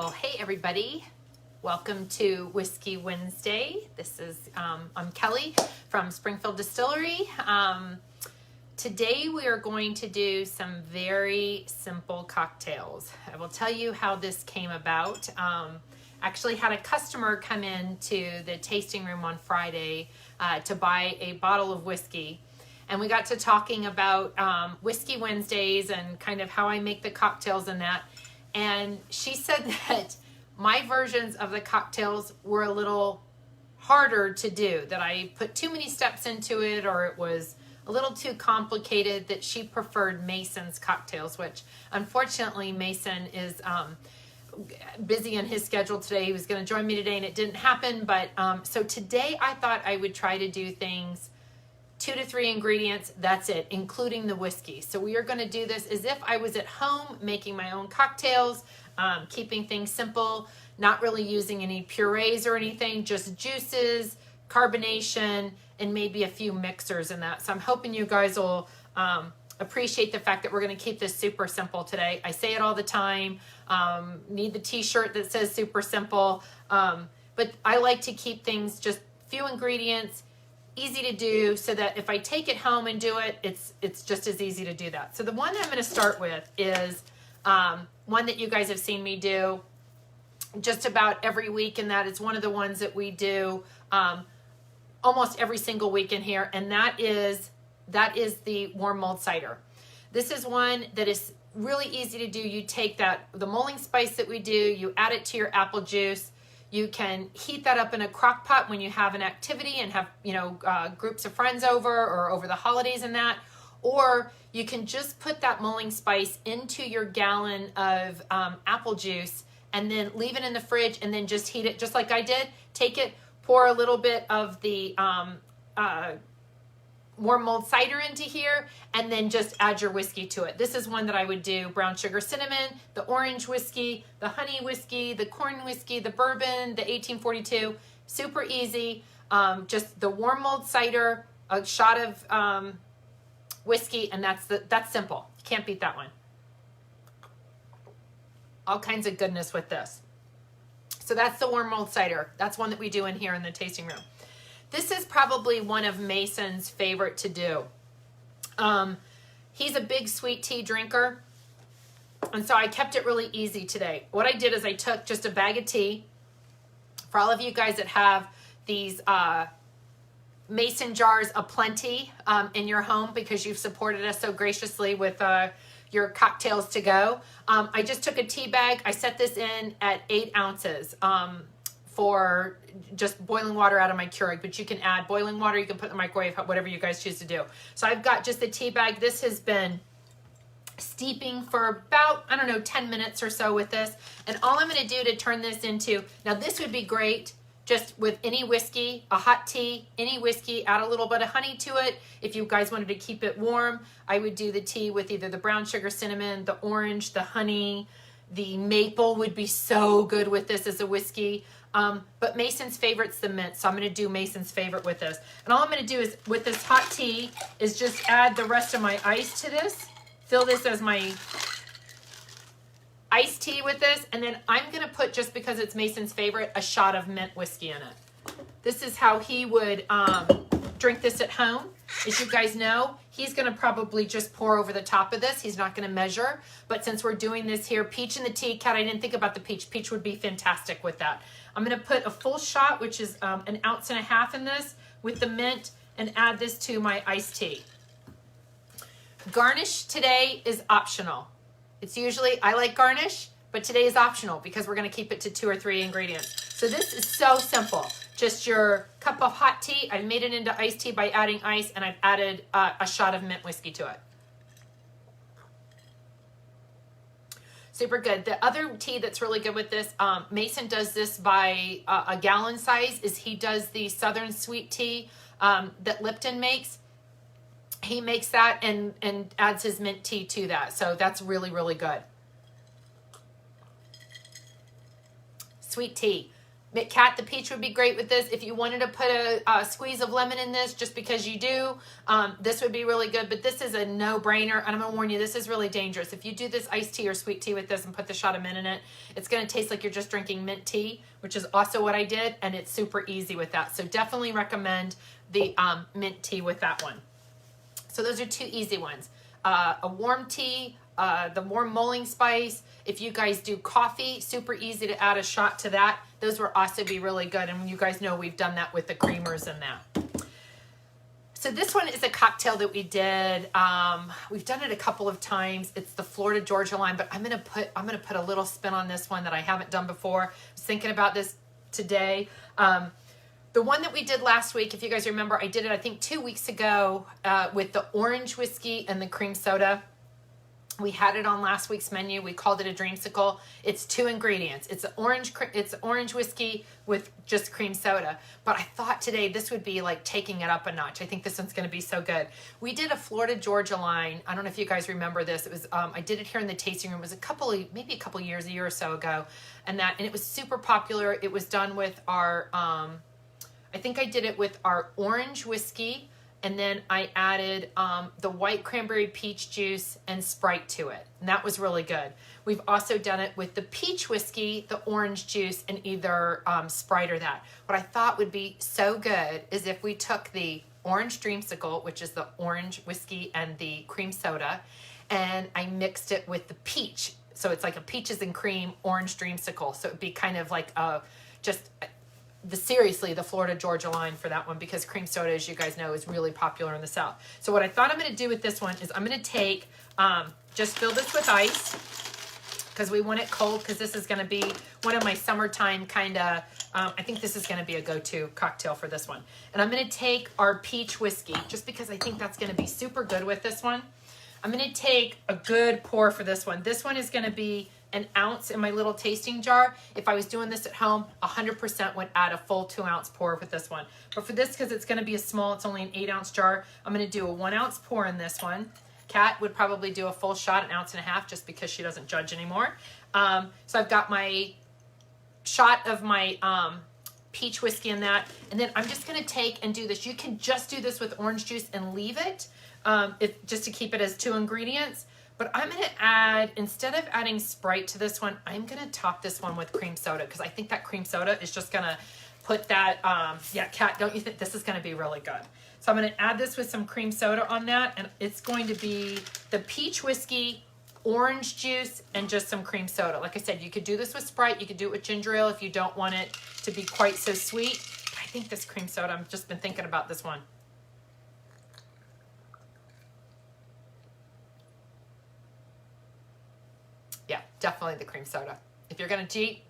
Well, hey everybody. Welcome to Whiskey Wednesday. I'm Kelly from Springfield Distillery. Today we are going to do some very simple cocktails. I will tell you how this came about. Actually had a customer come in to the tasting room on Friday to buy a bottle of whiskey. And we got to talking about Whiskey Wednesdays and kind of how I make the cocktails and that. And she said that my versions of the cocktails were a little harder to do, that I put too many steps into it, or it was a little too complicated, that she preferred Mason's cocktails, which unfortunately Mason is busy in his schedule today. He was going to join me today and it didn't happen. But so today I thought I would try to do things 2 to 3 ingredients, that's it, including the whiskey. So we are going to do this as if I was at home making my own cocktails, keeping things simple, not really using any purees or anything, just juices, carbonation, and maybe a few mixers in that. So I'm hoping you guys will appreciate the fact that we're going to keep this super simple today. I say it all the time, need the t-shirt that says super simple, but I like to keep things just few ingredients, easy to do, so that if I take it home and do it, it's just as easy to do that. So the one I'm going to start with is one that you guys have seen me do just about every week, and that is one of the ones that we do almost every single week in here, and that is the warm mulled cider. This is one that is really easy to do. You take the mulling spice that we do, you add it to your apple juice. You can heat that up in a crock pot when you have an activity and have, groups of friends over or over the holidays and that. Or you can just put that mulling spice into your gallon of apple juice and then leave it in the fridge and then just heat it just like I did. Take it, pour a little bit of the warm mulled cider into here, and then just add your whiskey to it. This is one that I would do brown sugar cinnamon, the orange whiskey, the honey whiskey, the corn whiskey, the bourbon, the 1842. Super easy. Just the warm mulled cider, a shot of whiskey, and that's simple. You can't beat that one. All kinds of goodness with this. So that's the warm mulled cider. That's one that we do in here in the tasting room. This is probably one of Mason's favorite to do. He's a big sweet tea drinker, and so I kept it really easy today. What I did is I took just a bag of tea. For all of you guys that have these Mason jars aplenty in your home because you've supported us so graciously with your cocktails to go, I just took a tea bag. I set this in at 8 ounces. For just boiling water out of my Keurig, but you can add boiling water, you can put in the microwave, whatever you guys choose to do. So I've got just the tea bag. This has been steeping for about, 10 minutes or so with this. And all I'm going to do to turn this into, now this would be great just with any whiskey, a hot tea, any whiskey, add a little bit of honey to it. If you guys wanted to keep it warm, I would do the tea with either the brown sugar cinnamon, the orange, the honey, the maple would be so good with this as a whiskey. But Mason's favorite's the mint, so I'm going to do Mason's favorite with this. And all I'm going to do is, with this hot tea, is just add the rest of my ice to this. Fill this as my iced tea with this. And then I'm going to put, just because it's Mason's favorite, a shot of mint whiskey in it. This is how he would drink this at home. As you guys know, he's going to probably just pour over the top of this. He's not going to measure. But since we're doing this here, peach in the tea, Kat, I didn't think about the peach. Peach would be fantastic with that. I'm going to put a full shot, which is 1.5 ounces in this, with the mint, and add this to my iced tea. Garnish today is optional. It's usually, I like garnish, but today is optional because we're going to keep it to 2 or 3 ingredients. So this is so simple. Just your cup of hot tea. I've made it into iced tea by adding ice, and I've added a shot of mint whiskey to it. Super good. The other tea that's really good with this, Mason does this by a gallon size, is he does the Southern Sweet Tea that Lipton makes. He makes that and adds his mint tea to that. So that's really, really good. Sweet tea. Cat, the peach would be great with this. If you wanted to put a squeeze of lemon in this, just because you do, this would be really good. But this is a no-brainer, and I'm going to warn you, this is really dangerous. If you do this iced tea or sweet tea with this and put the shot of mint in it, it's going to taste like you're just drinking mint tea, which is also what I did, and it's super easy with that. So definitely recommend the mint tea with that one. So those are two easy ones. A warm tea, the warm mulling spice. If you guys do coffee, super easy to add a shot to that. Those will also be really good. And you guys know we've done that with the creamers and that. So this one is a cocktail that we did. We've done it a couple of times. It's the Florida Georgia line, but I'm gonna put a little spin on this one that I haven't done before. I was thinking about this today. The one that we did last week, if you guys remember, I did it I think 2 weeks ago with the orange whiskey and the cream soda. We had it on last week's menu. We called it a dreamsicle. It's 2 ingredients. It's orange whiskey with just cream soda. But I thought today this would be like taking it up a notch. I think this one's going to be so good. We did a Florida Georgia line. I don't know if you guys remember this. It was I did it here in the tasting room. It was maybe a couple years, a year or so ago, and it was super popular. It was done with our I think I did it with our orange whiskey. And then I added the white cranberry peach juice and Sprite to it. And that was really good. We've also done it with the peach whiskey, the orange juice, and either Sprite or that. What I thought would be so good is if we took the orange dreamsicle, which is the orange whiskey and the cream soda, and I mixed it with the peach. So it's like a peaches and cream orange dreamsicle. So it'd be kind of like seriously the Florida Georgia line for that one, because cream soda, as you guys know, is really popular in the South. So what I thought I'm going to do with this one is I'm going to take, just fill this with ice, because we want it cold, because this is going to be one of my summertime kind of, I think this is going to be a go-to cocktail for this one. And I'm going to take our peach whiskey, just because I think that's going to be super good with this one. I'm going to take a good pour for this one. This one is going to be an ounce in my little tasting jar. If I was doing this at home, 100% would add a full 2 ounce pour with this one. But for this, because it's going to be it's only an 8 ounce jar, I'm going to do a 1 ounce pour in this one. Kat would probably do a full shot, 1.5 ounces, just because she doesn't judge anymore. So I've got my shot of my peach whiskey in that, and then I'm just going to take and do this. You can just do this with orange juice and leave it, just to keep it as 2 ingredients. But I'm going to add, instead of adding Sprite to this one, I'm going to top this one with cream soda, because I think that cream soda is just going to put that, yeah, Kat, don't you think this is going to be really good? So I'm going to add this with some cream soda on that, and it's going to be the peach whiskey, orange juice, and just some cream soda. Like I said, you could do this with Sprite, you could do it with ginger ale if you don't want it to be quite so sweet. But I think this cream soda, I've just been thinking about this one. Yeah, definitely the cream soda. If you're going to cheat,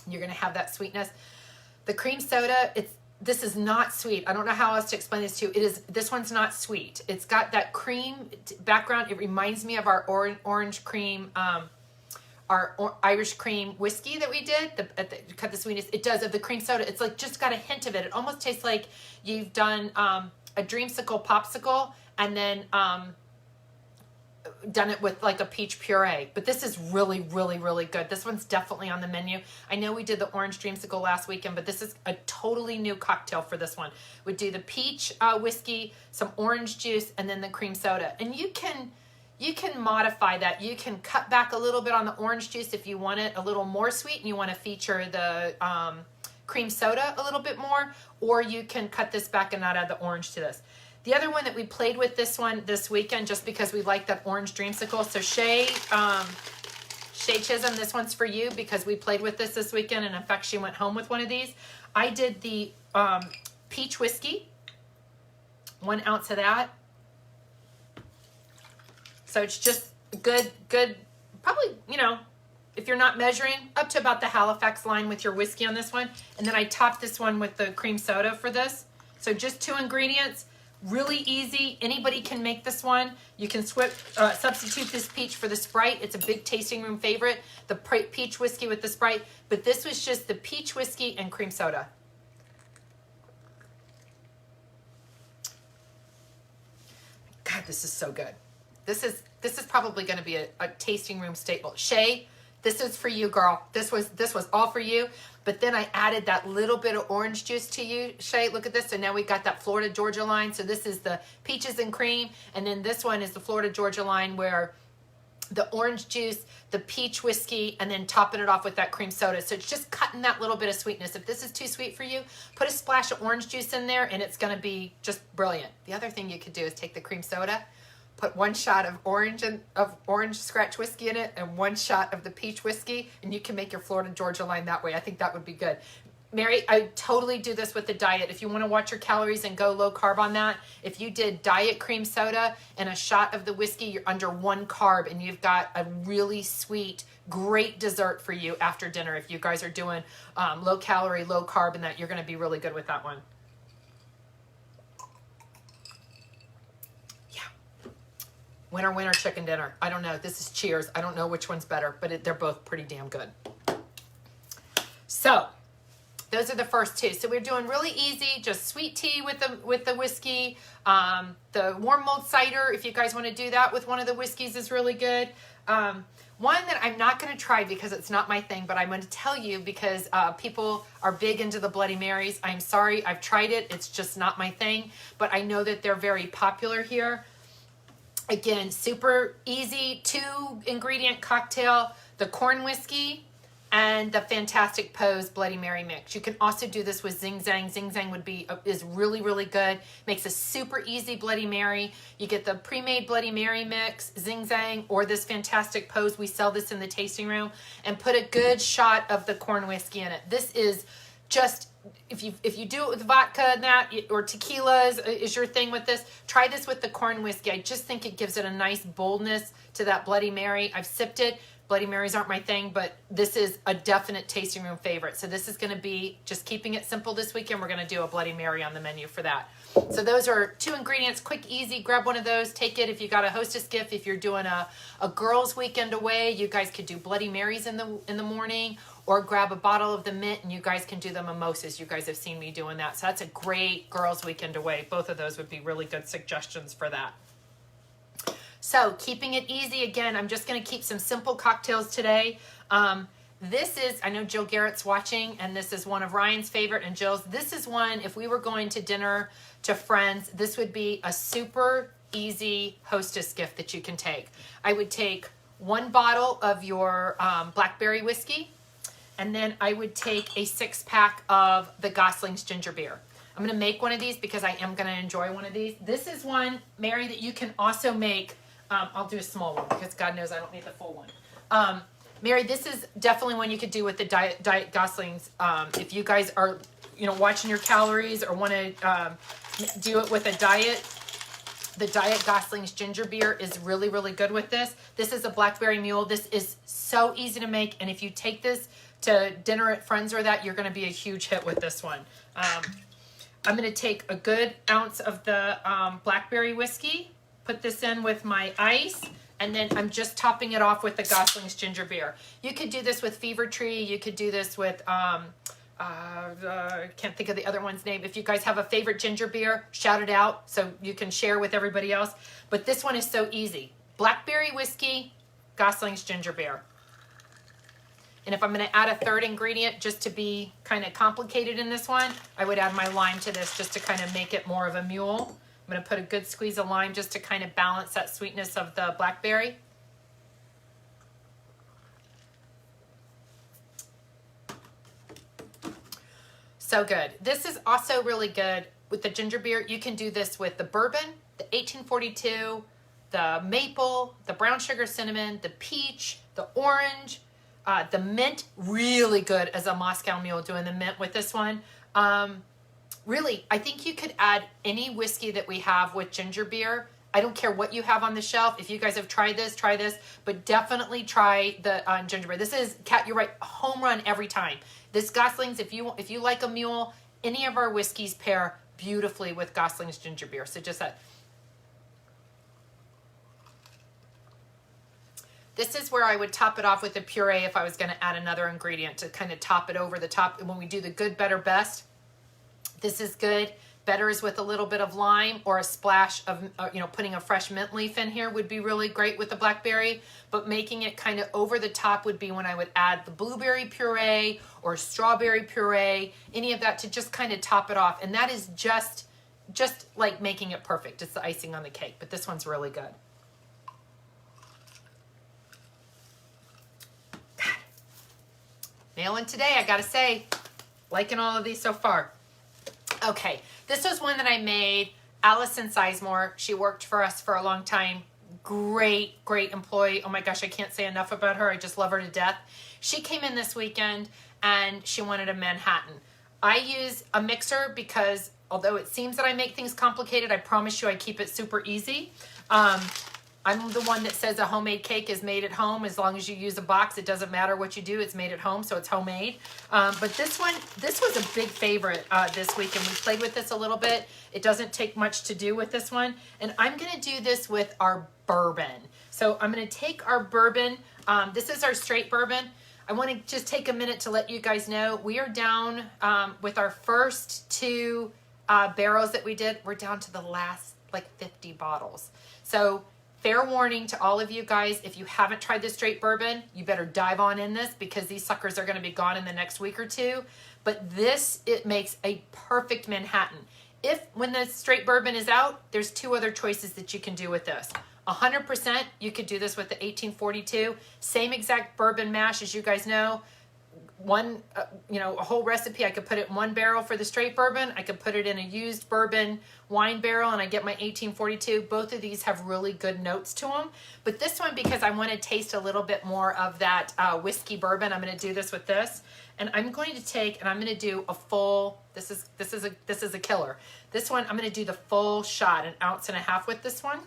you're going to have that sweetness. The cream soda, this is not sweet. I don't know how else to explain this to you. This one's not sweet. It's got that cream background. It reminds me of our orange cream, Irish cream whiskey that we did. Cut the sweetness. It does of the cream soda. It's like just got a hint of it. It almost tastes like you've done a dreamsicle popsicle and then done it with like a peach puree. But this is really, really, really good. This one's definitely on the menu. I know we did the orange dreamsicle last weekend, but this is a totally new cocktail for this one. We do the peach whiskey, some orange juice, and then the cream soda. And you can modify that. You can cut back a little bit on the orange juice if you want it a little more sweet and you want to feature the cream soda a little bit more, or you can cut this back and not add the orange to this. The other one that we played with this weekend, just because we like that orange dreamsicle. So Shay Chisholm, this one's for you because we played with this weekend, and in fact, she went home with one of these. I did the peach whiskey, 1 ounce of that. So it's just good, probably, if you're not measuring, up to about the Halifax line with your whiskey on this one. And then I topped this one with the cream soda for this. So just 2 ingredients. Really easy. Anybody can make this one. You can substitute this peach for the Sprite. It's a big tasting room favorite, the peach whiskey with the Sprite. But this was just the peach whiskey and cream soda. God, this is so good. This is probably going to be a tasting room staple. Shay, This is for you, girl. This was all for you. But then I added that little bit of orange juice to you, Shay. Look at this. So now we got that Florida Georgia line. So this is the peaches and cream. And then this one is the Florida Georgia line where the orange juice, the peach whiskey, and then topping it off with that cream soda. So it's just cutting that little bit of sweetness. If this is too sweet for you, put a splash of orange juice in there and it's gonna be just brilliant. The other thing you could do is take the cream soda, put 1 shot of orange scratch whiskey in it and 1 shot of the peach whiskey, and you can make your Florida Georgia line that way. I think that would be good. Mary, I totally do this with the diet. If you want to watch your calories and go low carb on that, if you did diet cream soda and a shot of the whiskey, you're under 1 carb and you've got a really sweet, great dessert for you after dinner. If you guys are doing low calorie, low carb and that, you're going to be really good with that one. Yeah. Winner chicken dinner. I don't know. This is cheers. I don't know which one's better, but they're both pretty damn good. So those are the first 2. So we're doing really easy, just sweet tea with the whiskey. The warm mulled cider, if you guys want to do that with one of the whiskeys, is really good. One that I'm not going to try because it's not my thing, but I'm going to tell you because people are big into the Bloody Marys. I'm sorry, I've tried it. It's just not my thing, but I know that they're very popular here. Again, super easy, 2-ingredient cocktail, the corn whiskey, and the Fantastic Pose Bloody Mary mix. You can also do this with Zing Zang. Zing Zang is really, really good. Makes a super easy Bloody Mary. You get the pre-made Bloody Mary mix, Zing Zang, or this Fantastic Pose. We sell this in the tasting room. And put a good shot of the corn whiskey in it. This is just, if you do it with vodka and that, or tequila is your thing with this, try this with the corn whiskey. I just think it gives it a nice boldness to that Bloody Mary. I've sipped it. Bloody Marys aren't my thing, but this is a definite tasting room favorite. So this is going to be just keeping it simple this weekend. We're going to do a Bloody Mary on the menu for that. So those are 2 ingredients, quick, easy. Grab one of those, take it. If you got a hostess gift, if you're doing a girls' weekend away, you guys could do Bloody Marys in the morning, or grab a bottle of the mint and you guys can do the mimosas. You guys have seen me doing that. So that's a great girls' weekend away. Both of those would be really good suggestions for that. So keeping it easy, again, I'm just going to keep some simple cocktails today. This is, I know Jill Garrett's watching, and this is one of Ryan's favorite and Jill's. This is one, if we were going to dinner to friends, this would be a super easy hostess gift that you can take. I would take 1 bottle of your blackberry whiskey, and then I would take a 6-pack of the Gosling's ginger beer. I'm going to make one of these because I am going to enjoy one of these. This is one, Mary, that you can also make. I'll do a small one because God knows I don't need the full one. Mary, this is definitely one you could do with the diet Goslings. If you guys are, watching your calories or want to do it with a diet, the Diet Gosling's ginger beer is really, really good with this. This is a blackberry mule. This is so easy to make, and if you take this to dinner at friends or that, you're going to be a huge hit with this one. I'm going to take a good ounce of the blackberry whiskey, put this in with my ice, and then I'm just topping it off with the Gosling's ginger beer. You could do this with Fever Tree. You could do this with, can't think of the other one's name. If you guys have a favorite ginger beer, shout it out so you can share with everybody else. But this one is so easy. Blackberry whiskey, Gosling's ginger beer. And if I'm going to add a 3rd ingredient just to be kind of complicated in this one, I would add my lime to this just to kind of make it more of a mule. I'm going to put a good squeeze of lime just to kind of balance that sweetness of the blackberry. So good. This is also really good with the ginger beer. You can do this with the bourbon, the 1842, the maple, the brown sugar cinnamon, the peach, the orange, the mint. Really good as a Moscow Mule, doing the mint with this one. Really, I think you could add any whiskey that we have with ginger beer. I don't care what you have on the shelf. If you guys have tried this, try this. But definitely try the ginger beer. This is, Kat, you're right, home run every time. This Gosling's, if you like a mule, any of our whiskeys pair beautifully with Gosling's ginger beer. So just that. This is where I would top it off with a puree if I was going to add another ingredient to kind of top it over the top. And when we do the good, better, best, this is good. Betters with a little bit of lime or a splash of, putting a fresh mint leaf in here would be really great with the blackberry. But making it kind of over the top would be when I would add the blueberry puree or strawberry puree, any of that to just kind of top it off. And that is just like making it perfect. It's the icing on the cake, but this one's really good. Nailing today, I gotta say. Liking all of these so far. Okay, this was one that I made. Allison Sizemore, she worked for us for a long time. Great employee. Oh my gosh, I can't say enough about her. I just love her to death. She came in this weekend and she wanted a Manhattan. I use a mixer because although it seems that I make things complicated, I promise you I keep it super easy. I'm the one that says a homemade cake is made at home. As long as you use a box, it doesn't matter what you do. It's made at home, so it's homemade. But this was a big favorite this week, and we played with this a little bit. It doesn't take much to do with this one. And I'm going to do this with our bourbon. So I'm going to take our bourbon. This is our straight bourbon. I want to just take a minute to let you guys know we are down with our first 2 barrels that we did. We're down to the last like 50 bottles. So fair warning to all of you guys, if you haven't tried this straight bourbon, you better dive on in this because these suckers are going to be gone in the next week or 2. But this, it makes a perfect Manhattan. When the straight bourbon is out, there's 2 other choices that you can do with this. 100%, you could do this with the 1842. Same exact bourbon mash, as you guys know. A whole recipe. I could put it in 1 barrel for the straight bourbon. I could put it in a used bourbon wine barrel and I get my 1842. Both of these have really good notes to them. But this one, because I want to taste a little bit more of that whiskey bourbon, I'm going to do this with this. And I'm going to take, and I'm going to do a full, this is a killer. This one, I'm going to do the full shot, 1.5 ounces with this one,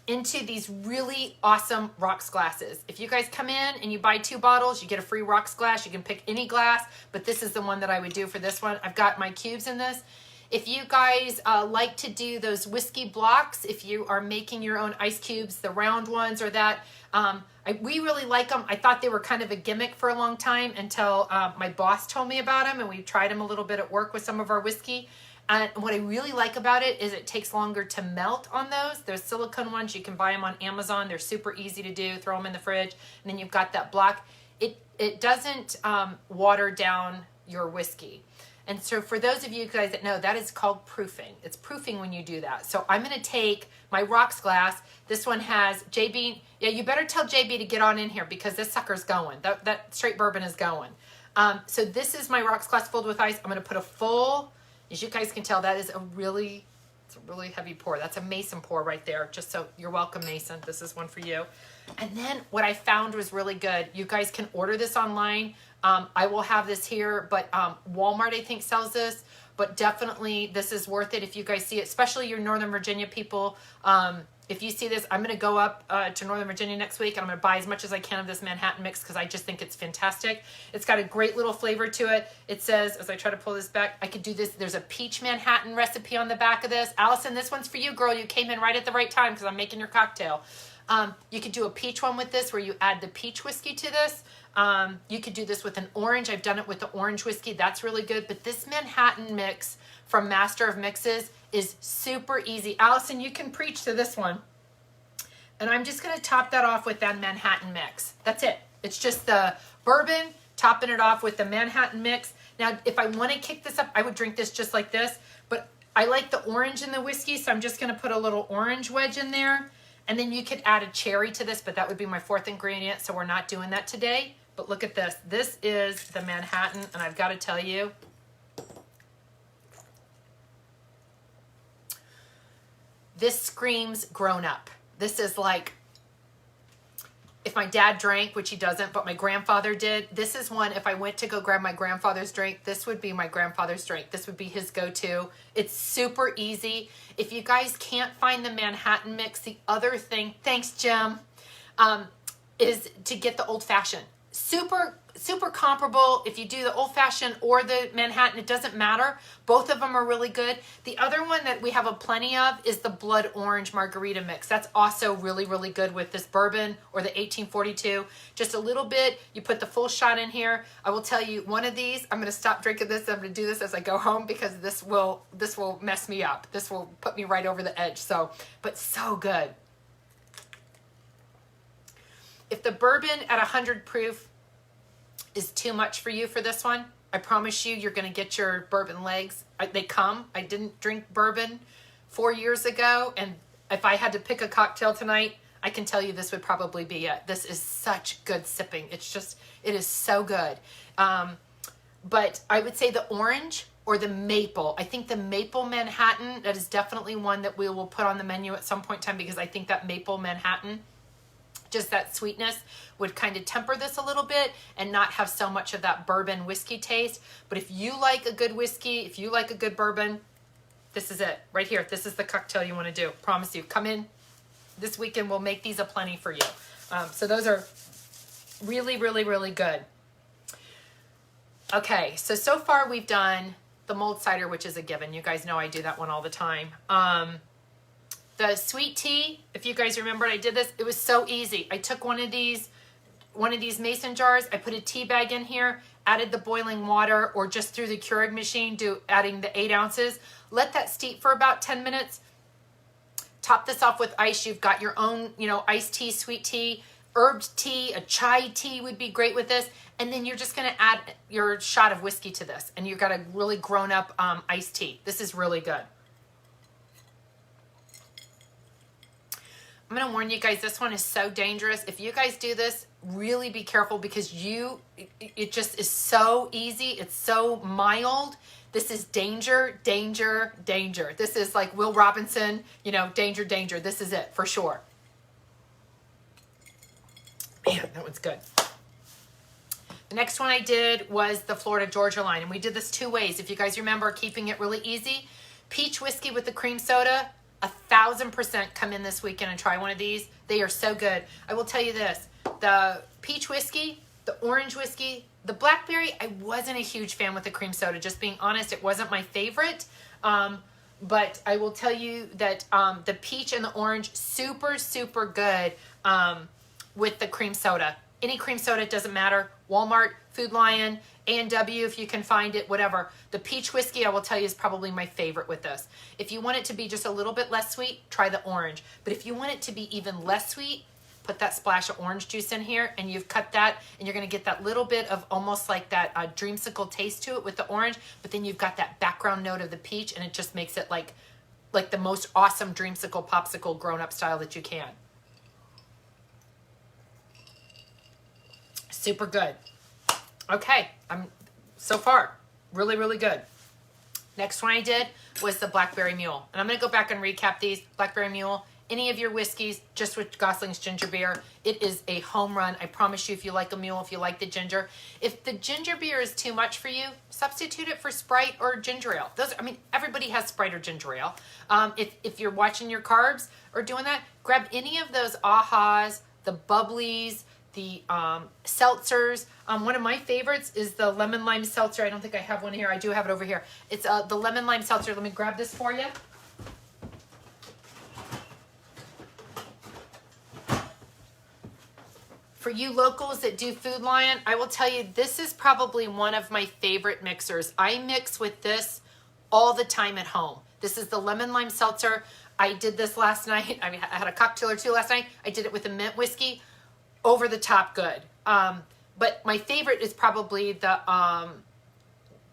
into these really awesome rocks glasses. If you guys come in and you buy 2 bottles, you get a free rocks glass. You can pick any glass, but this is the one that I would do for this one. I've got my cubes in this. If you guys like to do those whiskey blocks, if you are making your own ice cubes, the round ones or that, we really like them. I thought they were kind of a gimmick for a long time until my boss told me about them, and we tried them a little bit at work with some of our whiskey. And what I really like about it is it takes longer to melt on those. There's silicone ones. You can buy them on Amazon. They're super easy to do. Throw them in the fridge. And then you've got that block. It doesn't water down your whiskey. And so for those of you guys that know, that is called proofing. It's proofing when you do that. So I'm going to take my rocks glass. This one has JB. Yeah, you better tell JB to get on in here because this sucker's going. That straight bourbon is going. So this is my rocks glass filled with ice. I'm going to put a full... As you guys can tell, that is a really heavy pour. That's a Mason pour right there. Just so you're welcome, Mason. This is one for you. And then what I found was really good. You guys can order this online. I will have this here, but Walmart, I think, sells this. But definitely, this is worth it if you guys see it, especially your Northern Virginia people. If you see this, I'm going to go up to Northern Virginia next week, and I'm going to buy as much as I can of this Manhattan mix because I just think it's fantastic. It's got a great little flavor to it. It says, as I try to pull this back, I could do this. There's a peach Manhattan recipe on the back of this. Allison, this one's for you, girl. You came in right at the right time because I'm making your cocktail. You could do a peach one with this where you add the peach whiskey to this. You could do this with an orange. I've done it with the orange whiskey. That's really good. But this Manhattan mix from Master of Mixes is super easy. Allison, you can preach to this one. And I'm just going to top that off with that Manhattan mix. That's it. It's just the bourbon, topping it off with the Manhattan mix. Now, if I want to kick this up, I would drink this just like this. But I like the orange in the whiskey, so I'm just going to put a little orange wedge in there. And then you could add a cherry to this, but that would be my 4th ingredient, so we're not doing that today. But look at this. This is the Manhattan, and I've got to tell you, this screams grown up. This is like, if my dad drank, which he doesn't, but my grandfather did, this is one, if I went to go grab my grandfather's drink, this would be my grandfather's drink. This would be his go-to. It's super easy. If you guys can't find the Manhattan mix, the other thing, thanks, Jim, is to get the old-fashioned. Super super comparable. If you do the old fashioned or the Manhattan, it doesn't matter. Both of them are really good. The other one that we have a plenty of is the blood orange margarita mix. That's also really, really good with this bourbon or the 1842. Just a little bit. You put the full shot in here. I will tell you, one of these, I'm going to stop drinking this. I'm going to do this as I go home because this will mess me up. This will put me right over the edge. So, but so good. If the bourbon at 100 proof is too much for you for this one, I promise you, you're going to get your bourbon legs. They come. I didn't drink bourbon 4 years ago, and if I had to pick a cocktail tonight, I can tell you this would probably be it. This is such good sipping. It's just, it is so good. But I would say the orange or the maple. I think the maple Manhattan, that is definitely one that we will put on the menu at some point in time, because I think that maple Manhattan, just that sweetness, would kind of temper this a little bit and not have so much of that bourbon whiskey taste. But if you like a good whiskey, if you like a good bourbon, this is it right here. This is the cocktail you want to do. Promise you. Come in this weekend. We'll make these a plenty for you. So those are really, really, really good. Okay, so far we've done the mulled cider, which is a given. You guys know I do that one all the time. The sweet tea, if you guys remember, I did this. It was so easy. I took one of these mason jars. I put a tea bag in here, added the boiling water, or just through the Keurig machine, adding the 8 ounces. Let that steep for about 10 minutes. Top this off with ice. You've got your own, iced tea, sweet tea, herbed tea, a chai tea would be great with this. And then you're just going to add your shot of whiskey to this. And you've got a really grown up iced tea. This is really good. I'm going to warn you guys, this one is so dangerous. If you guys do this, really be careful, because it just is so easy. It's so mild. This is danger, danger, danger. This is like Will Robinson, danger, danger. This is it for sure. Man, that one's good. The next one I did was the Florida Georgia line, and we did this 2 ways. If you guys remember, keeping it really easy. Peach whiskey with the cream soda. 1,000% come in this weekend and try one of these. They are so good. I will tell you this, the peach whiskey, the orange whiskey, the blackberry, I wasn't a huge fan with the cream soda. Just being honest, it wasn't my favorite. But I will tell you that the peach and the orange, super, super good with the cream soda. Any cream soda, it doesn't matter. Walmart, Food Lion, A&W, if you can find it, whatever. The peach whiskey, I will tell you, is probably my favorite with this. If you want it to be just a little bit less sweet, try the orange. But if you want it to be even less sweet, put that splash of orange juice in here, and you've cut that, and you're going to get that little bit of almost like that dreamsicle taste to it with the orange, but then you've got that background note of the peach, and it just makes it like the most awesome dreamsicle popsicle grown-up style that you can. Super good. Okay, so far really, really good. Next one I did was the Blackberry Mule, and I'm going to go back and recap these. Blackberry Mule, any of your whiskeys, just with Gosling's ginger beer, it is a home run. I promise you, if you like a mule, if you like the ginger. If the ginger beer is too much for you, substitute it for Sprite or ginger ale. Everybody has Sprite or ginger ale. If you're watching your carbs or doing that, grab any of those Ahas, the Bubblies, the seltzers. One of my favorites is the lemon lime seltzer. I don't think I have one here. I do have it over here. It's the lemon lime seltzer. Let me grab this for you. For you locals that do Food Lion, I will tell you, this is probably one of my favorite mixers. I mix with this all the time at home. This is the lemon lime seltzer. I did this last night. I had a cocktail or two last night. I did it with a mint whiskey. Over the top good. But my favorite is probably the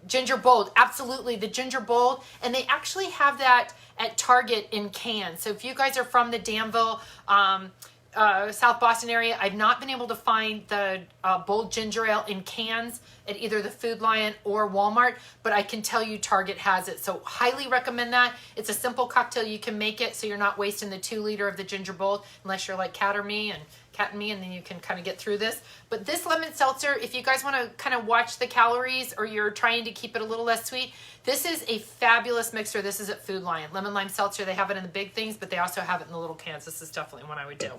Ginger Bold. Absolutely, the Ginger Bold. And they actually have that at Target in cans. So if you guys are from the Danville, South Boston area, I've not been able to find the Bold Ginger Ale in cans at either the Food Lion or Walmart, but I can tell you Target has it. So highly recommend that. It's a simple cocktail. You can make it so you're not wasting the 2 liter of the Ginger Bold, unless you're like Cat and me, and then you can kind of get through this. But this lemon seltzer, if you guys want to kind of watch the calories or you're trying to keep it a little less sweet, this is a fabulous mixer. This is at Food Lion. Lemon lime seltzer, they have it in the big things, but they also have it in the little cans. This is definitely one I would do.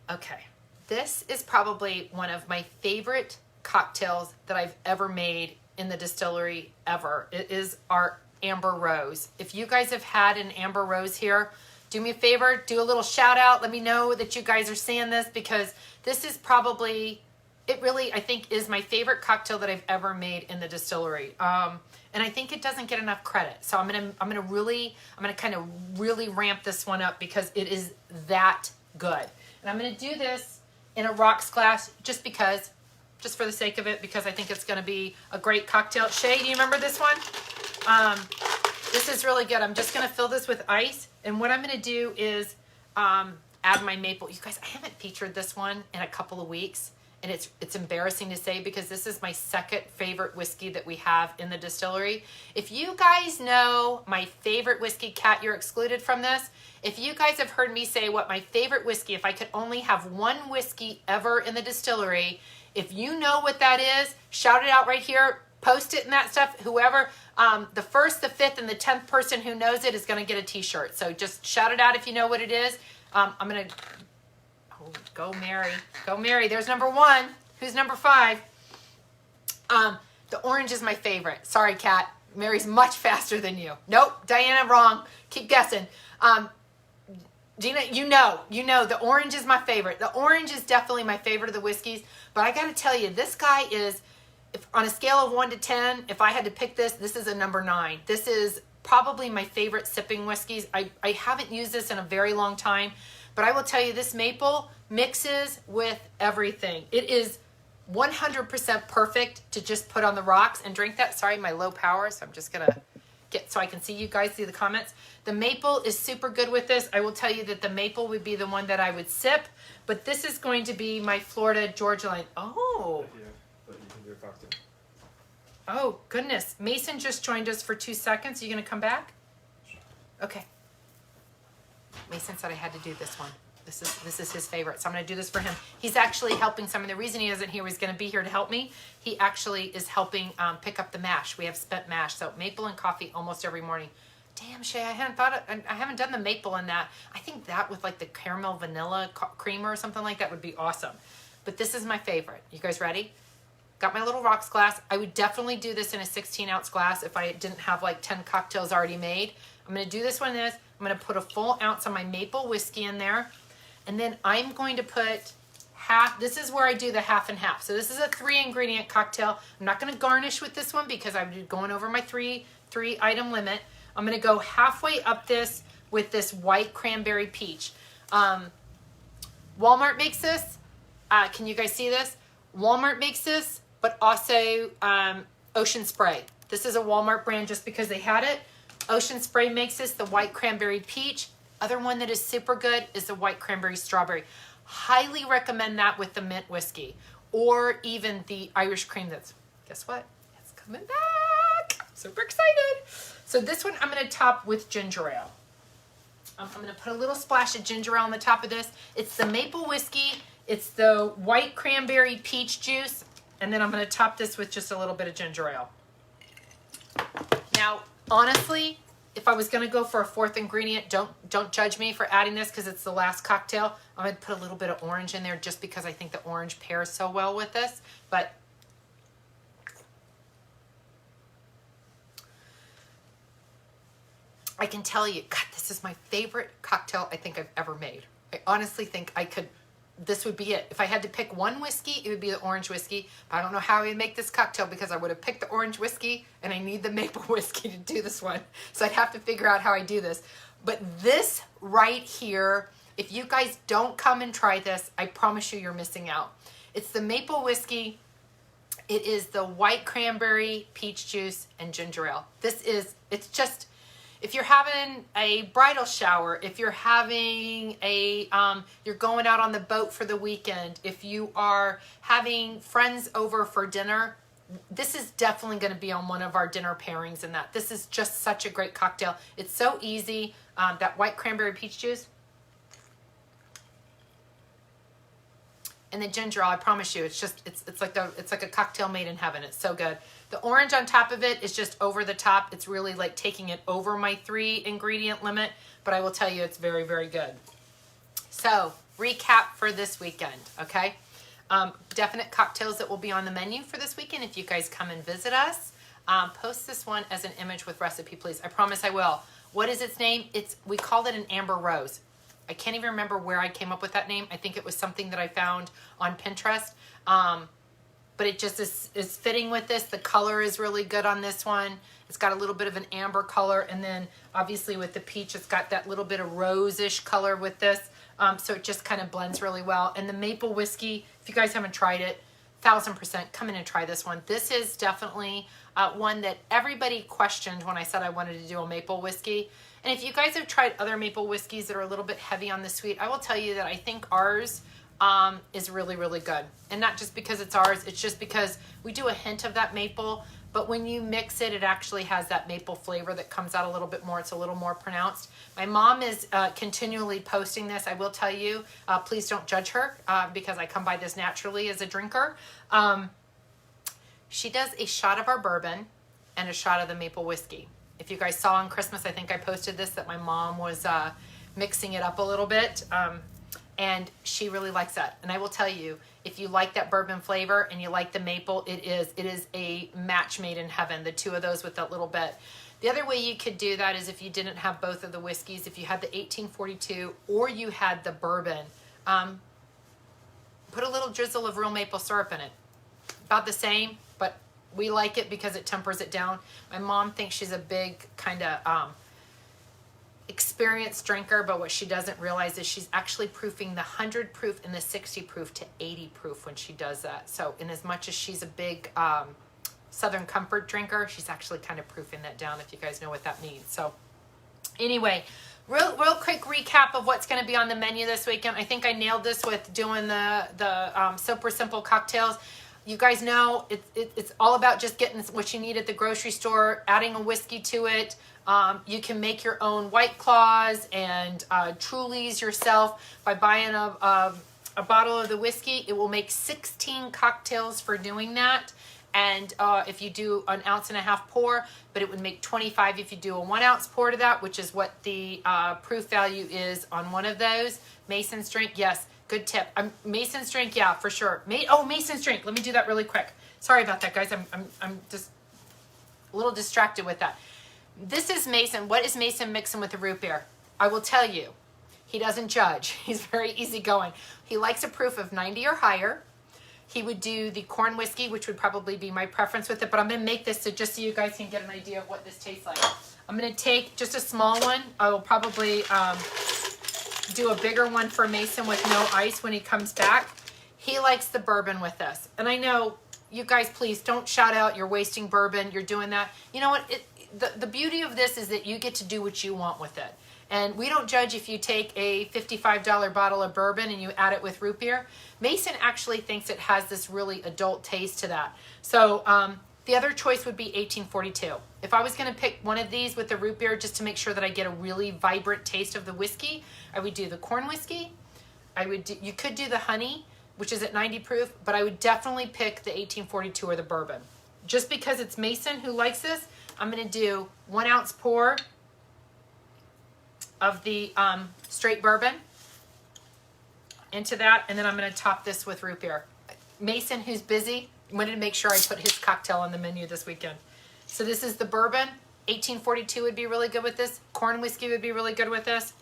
Okay, This is probably one of my favorite cocktails that I've ever made in the distillery ever. It is our Amber Rose. If you guys have had an Amber Rose here, do me a favor, do a little shout out. Let me know that you guys are seeing this, because this is probably, it really, I think, is my favorite cocktail that I've ever made in the distillery. And I think it doesn't get enough credit. So I'm gonna kind of really ramp this one up because it is that good. And I'm gonna do this in a rocks glass just for the sake of it, because I think it's gonna be a great cocktail. Shay, do you remember this one? This is really good. I'm just gonna fill this with ice. And what I'm gonna do is add my maple. You guys, I haven't featured this one in a couple of weeks. And it's embarrassing to say, because this is my second favorite whiskey that we have in the distillery. If you guys know my favorite whiskey, Kat, you're excluded from this. If you guys have heard me say what my favorite whiskey, if I could only have one whiskey ever in the distillery, if you know what that is, shout it out right here, post it and that stuff. Whoever, the 1st, the 5th, and the 10th person who knows it is going to get a t-shirt. So just shout it out if you know what it is. I'm going to... Go Mary. Go Mary. There's number 1. Who's number 5? The orange is my favorite. Sorry, Kat. Mary's much faster than you. Nope. Diana, wrong. Keep guessing. Gina, you know, the orange is my favorite. The orange is definitely my favorite of the whiskeys. But I got to tell you, this guy is, if on a scale of 1 to 10, if I had to pick this is a number 9. This is probably my favorite sipping whiskeys. I haven't used this in a very long time. But I will tell you, this maple mixes with everything. It is 100% perfect to just put on the rocks and drink that. Sorry, my low power, so I'm just going to get so I can see you guys, see the comments. The maple is super good with this. I will tell you that the maple would be the one that I would sip, but this is going to be my Florida Georgia line. Oh. Oh, goodness. Mason just joined us for 2 seconds. Are you going to come back? Okay. Mason said I had to do this one. This is his favorite, so I'm going to do this for him. He's actually helping some, and the reason he isn't here, he's going to be here to help me. He actually is helping pick up the mash. We have spent mash, so maple and coffee almost every morning. Damn, Shay, I haven't done the maple in that. I think that with like the caramel vanilla creamer or something like that would be awesome. But this is my favorite. You guys ready? Got my little rocks glass. I would definitely do this in a 16-ounce glass if I didn't have like 10 cocktails already made. I'm going to do this one in this. I'm going to put a full ounce of my maple whiskey in there. And then I'm going to put half. This is where I do the half and half. So this is a 3-ingredient cocktail. I'm not going to garnish with this one because I'm going over my three item limit. I'm going to go halfway up this with this white cranberry peach. Walmart makes this. Can you guys see this? Walmart makes this, but also Ocean Spray. This is a Walmart brand just because they had it. Ocean Spray makes this, the white cranberry peach. Other one that is super good is the white cranberry strawberry. Highly recommend that with the mint whiskey, or even the Irish cream. That's, guess what? It's coming back. I'm super excited. So this one I'm going to top with ginger ale. I'm going to put a little splash of ginger ale on the top of this. It's the maple whiskey. It's the white cranberry peach juice. And then I'm going to top this with just a little bit of ginger ale. Now, honestly, if I was going to go for a 4th ingredient, don't judge me for adding this because it's the last cocktail. I'm going to put a little bit of orange in there just because I think the orange pairs so well with this. But I can tell you, God, this is my favorite cocktail I think I've ever made. I honestly think this would be it. If I had to pick one whiskey, it would be the orange whiskey. But I don't know how I would make this cocktail because I would have picked the orange whiskey and I need the maple whiskey to do this one. So I'd have to figure out how I do this. But this right here, if you guys don't come and try this, I promise you you're missing out. It's the maple whiskey. It is the white cranberry, peach juice, and ginger ale. It's just... If you're having a bridal shower, if you're having you're going out on the boat for the weekend, if you are having friends over for dinner, this is definitely going to be on one of our dinner pairings and that. This is just such a great cocktail. It's so easy. That white cranberry peach juice. And the ginger ale, I promise you, it's like a cocktail made in heaven. It's so good. The orange on top of it is just over the top. It's really like taking it over my 3-ingredient limit, but I will tell you it's very, very good. So recap for this weekend, okay? Definite cocktails that will be on the menu for this weekend if you guys come and visit us. Post this one as an image with recipe, please. I promise I will. What is its name? We called it an Amber Rose. I can't even remember where I came up with that name. I think it was something that I found on Pinterest. But it just is fitting with this. The color is really good on this one. It's got a little bit of an amber color. And then obviously with the peach, it's got that little bit of rose-ish color with this. So it just kind of blends really well. And the maple whiskey, if you guys haven't tried it, 1000% come in and try this one. This is definitely one that everybody questioned when I said I wanted to do a maple whiskey. And if you guys have tried other maple whiskeys that are a little bit heavy on the sweet, I will tell you that I think ours is really, really good. And not just because it's ours, it's just because we do a hint of that maple, but when you mix it, it actually has that maple flavor that comes out a little bit more. It's a little more pronounced. My mom is continually posting this. I will tell you, please don't judge her because I come by this naturally as a drinker. She does a shot of our bourbon and a shot of the maple whiskey. If you guys saw on Christmas, I think I posted this, that my mom was mixing it up a little bit. And she really likes that. And I will tell you, if you like that bourbon flavor and you like the maple, it is a match made in heaven, the two of those with that little bit. The other way you could do that is if you didn't have both of the whiskeys, if you had the 1842 or you had the bourbon, put a little drizzle of real maple syrup in it. About the same, but we like it because it tempers it down. My mom thinks she's a big kind of experienced drinker, but what she doesn't realize is she's actually proofing the 100 proof and the 60 proof to 80 proof when she does that. So in as much as she's a big Southern Comfort drinker, she's actually kind of proofing that down, if you guys know what that means. So anyway, real quick recap of what's going to be on the menu this weekend. I think I nailed this with doing the super simple cocktails. You guys know it's all about just getting what you need at the grocery store, adding a whiskey to it. You can make your own White Claws and Trulies yourself by buying a bottle of the whiskey. It will make 16 cocktails for doing that. And if you do an 1.5 ounce pour, but it would make 25 if you do a 1 ounce pour to that, which is what the proof value is on one of those. Mason's drink, yes, good tip. Mason's drink, yeah, for sure. Mason's drink. Let me do that really quick. Sorry about that, guys. I'm just a little distracted with that. This is Mason. What is Mason mixing with the root beer? I will tell you. He doesn't judge. He's very easygoing. He likes a proof of 90 or higher. He would do the corn whiskey, which would probably be my preference with it, but I'm going to make this just so you guys can get an idea of what this tastes like. I'm going to take just a small one. I will probably do a bigger one for Mason with no ice when he comes back. He likes the bourbon with this. And I know, you guys, please don't shout out, you're wasting bourbon, you're doing that. You know what? The beauty of this is that you get to do what you want with it. And we don't judge if you take a $55 bottle of bourbon and you add it with root beer. Mason actually thinks it has this really adult taste to that. So the other choice would be 1842. If I was going to pick one of these with the root beer just to make sure that I get a really vibrant taste of the whiskey, I would do the corn whiskey. You could do the honey, which is at 90 proof, but I would definitely pick the 1842 or the bourbon. Just because it's Mason who likes this, I'm going to do 1 ounce pour of the straight bourbon into that, and then I'm going to top this with root beer. Mason, who's busy, wanted to make sure I put his cocktail on the menu this weekend. So this is the bourbon. 1842 would be really good with this. Corn whiskey would be really good with this.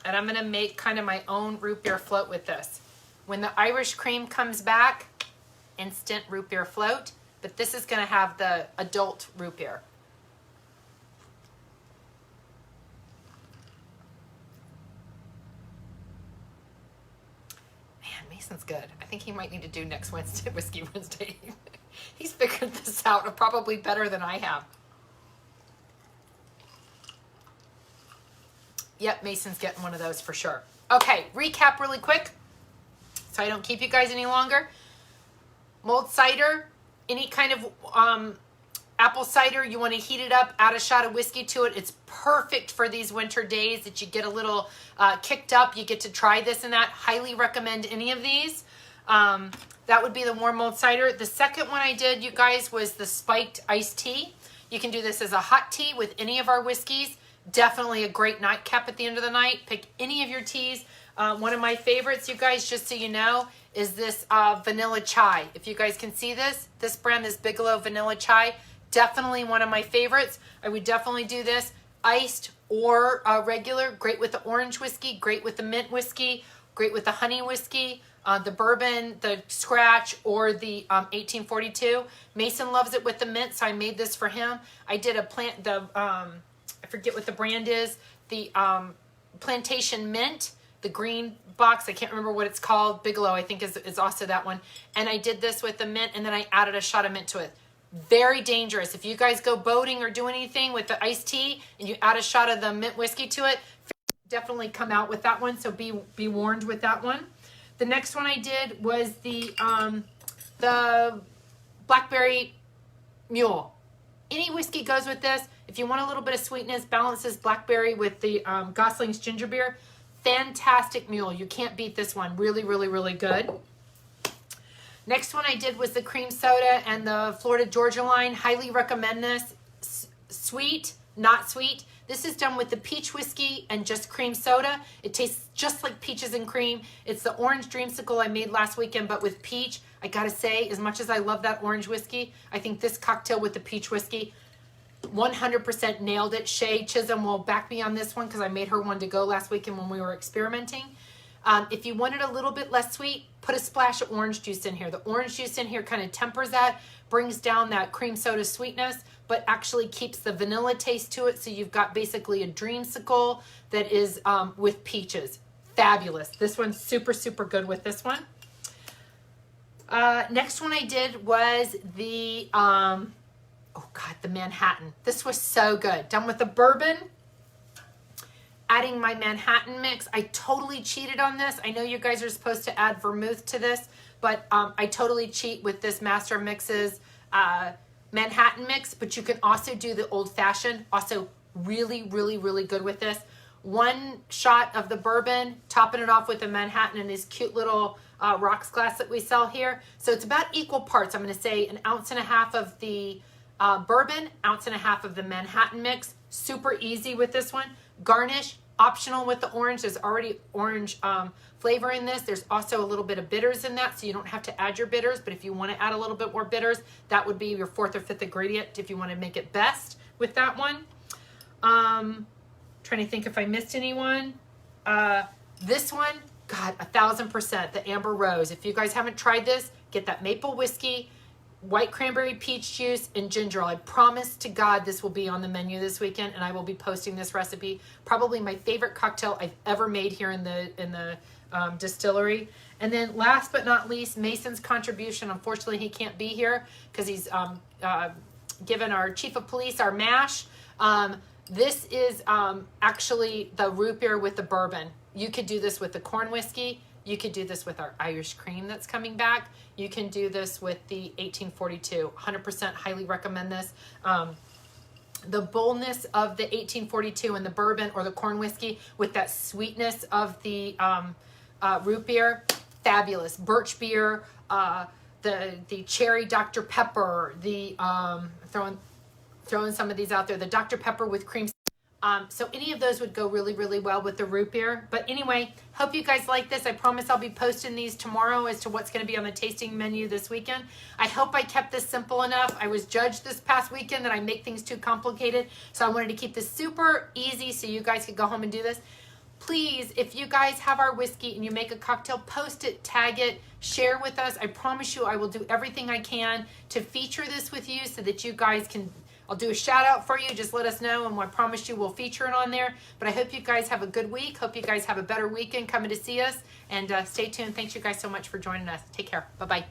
And I'm going to make kind of my own root beer float with this. When the Irish cream comes back, instant root beer float. But this is going to have the adult root beer. Man, Mason's good. I think he might need to do next Wednesday, Whiskey Wednesday. He's figured this out probably better than I have. Yep, Mason's getting one of those for sure. Okay, recap really quick so I don't keep you guys any longer. Mulled cider. Any kind of apple cider, you want to heat it up, add a shot of whiskey to it. It's perfect for these winter days that you get a little kicked up. You get to try this and that. Highly recommend any of these. That would be the warm mulled cider. The second one I did, you guys, was the spiked iced tea. You can do this as a hot tea with any of our whiskeys. Definitely a great nightcap at the end of the night. Pick any of your teas. One of my favorites, you guys, just so you know, is this vanilla chai. If you guys can see this brand is Bigelow Vanilla Chai. Definitely one of my favorites. I would definitely do this iced or regular. Great with the orange whiskey, great with the mint whiskey, great with the honey whiskey, the bourbon, the scratch, or the 1842. Mason loves it with the mint, so I made this for him. I did I forget what the brand is, the plantation mint, the green box, I can't remember what it's called. Bigelow, I think, is also that one. And I did this with the mint, and then I added a shot of mint to it. Very dangerous. If you guys go boating or do anything with the iced tea and you add a shot of the mint whiskey to it, definitely come out with that one, so be warned with that one. The next one I did was the Blackberry Mule. Any whiskey goes with this. If you want a little bit of sweetness, balances blackberry with the Gosling's ginger beer. Fantastic mule. You can't beat this one. Really, really, really good. Next one I did was the cream soda and the Florida Georgia line. Highly recommend this. Sweet, not sweet. This is done with the peach whiskey and just cream soda. It tastes just like peaches and cream. It's the orange dreamsicle I made last weekend, but with peach. I gotta say, as much as I love that orange whiskey, I think this cocktail with the peach whiskey 100% nailed it. Shay Chisholm will back me on this one because I made her one to go last weekend when we were experimenting. If you want it a little bit less sweet, put a splash of orange juice in here. The orange juice in here kind of tempers that, brings down that cream soda sweetness, but actually keeps the vanilla taste to it. So you've got basically a dreamsicle that is with peaches. Fabulous. This one's super, super good with this one. Next one I did was the, the Manhattan. This was so good. Done with the bourbon. Adding my Manhattan mix. I totally cheated on this. I know you guys are supposed to add vermouth to this, but I totally cheat with this Master Mixes Manhattan mix, but you can also do the old fashioned. Also really, really, really good with this. One shot of the bourbon, topping it off with the Manhattan in this cute little rocks glass that we sell here. So it's about equal parts. I'm going to say 1.5 ounces of the bourbon, 1.5 ounces of the Manhattan mix. Super easy with this one. Garnish, optional with the orange. There's already orange flavor in this. There's also a little bit of bitters in that, so you don't have to add your bitters, but if you want to add a little bit more bitters, that would be your 4th or 5th ingredient if you want to make it best with that one. Trying to think if I missed anyone. This one, God, 1,000%, the Amber Rose. If you guys haven't tried this, get that maple whiskey, white cranberry peach juice, and ginger ale. I promise to God this will be on the menu this weekend, and I will be posting this recipe. Probably my favorite cocktail I've ever made here in the distillery. And then last but not least, Mason's contribution. Unfortunately, he can't be here because he's given our chief of police our mash. This is actually the root beer with the bourbon. You could do this with the corn whiskey. You could do this with our Irish cream that's coming back. You can do this with the 1842. 100% highly recommend this. The boldness of the 1842 and the bourbon or the corn whiskey with that sweetness of the root beer, fabulous. Birch beer, the cherry Dr. Pepper, the throwing some of these out there, the Dr. Pepper with cream. So any of those would go really, really well with the root beer. But anyway, hope you guys like this. I promise I'll be posting these tomorrow as to what's going to be on the tasting menu this weekend. I hope I kept this simple enough. I was judged this past weekend that I make things too complicated. So I wanted to keep this super easy so you guys could go home and do this. Please, if you guys have our whiskey and you make a cocktail, post it, tag it, share with us. I promise you I will do everything I can to feature this with you so that you guys can... I'll do a shout out for you. Just let us know, and I promise you we'll feature it on there. But I hope you guys have a good week. Hope you guys have a better weekend coming to see us. And stay tuned. Thanks you guys so much for joining us. Take care. Bye-bye.